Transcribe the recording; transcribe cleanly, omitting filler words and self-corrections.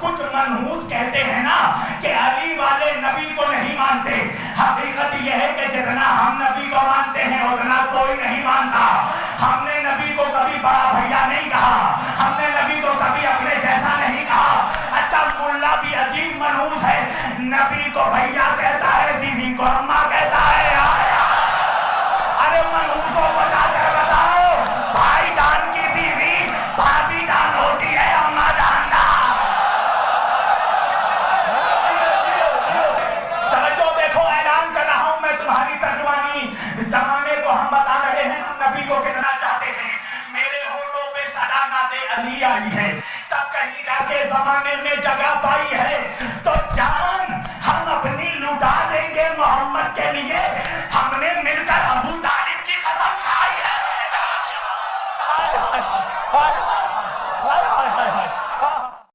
कुछ मनहूस कहते हैं ना कि अली वाले नबी को नहीं मानते। हकीकत यह है कि जितना हम नबी को मानते हैं उतना कोई नहीं मानता। हमने नबी को कभी बड़ा भैया नहीं कहा, हमने नबी को कभी अपने जैसा नहीं कहा। अच्छा, मुल्ला भी अजीब मनहूस है, नबी को भैया कहता है, बीवी को अम्मा कहता है। अरे मनहूसों को जाकर बताओ, भाईजान की बीवी भाभी जान होती है, अम्मा जान ना। तवज्जो देखो, ऐलान कर रहा हूं मैं तुम्हारी तर्जुमानी। जमाने को हम बता रहे हैं हम नबी को कितना चाहते हैं। मेरे होठों पे सदा नाते अली आई है, तब कहीं जाके जमाने में जगह पाई है। तो जान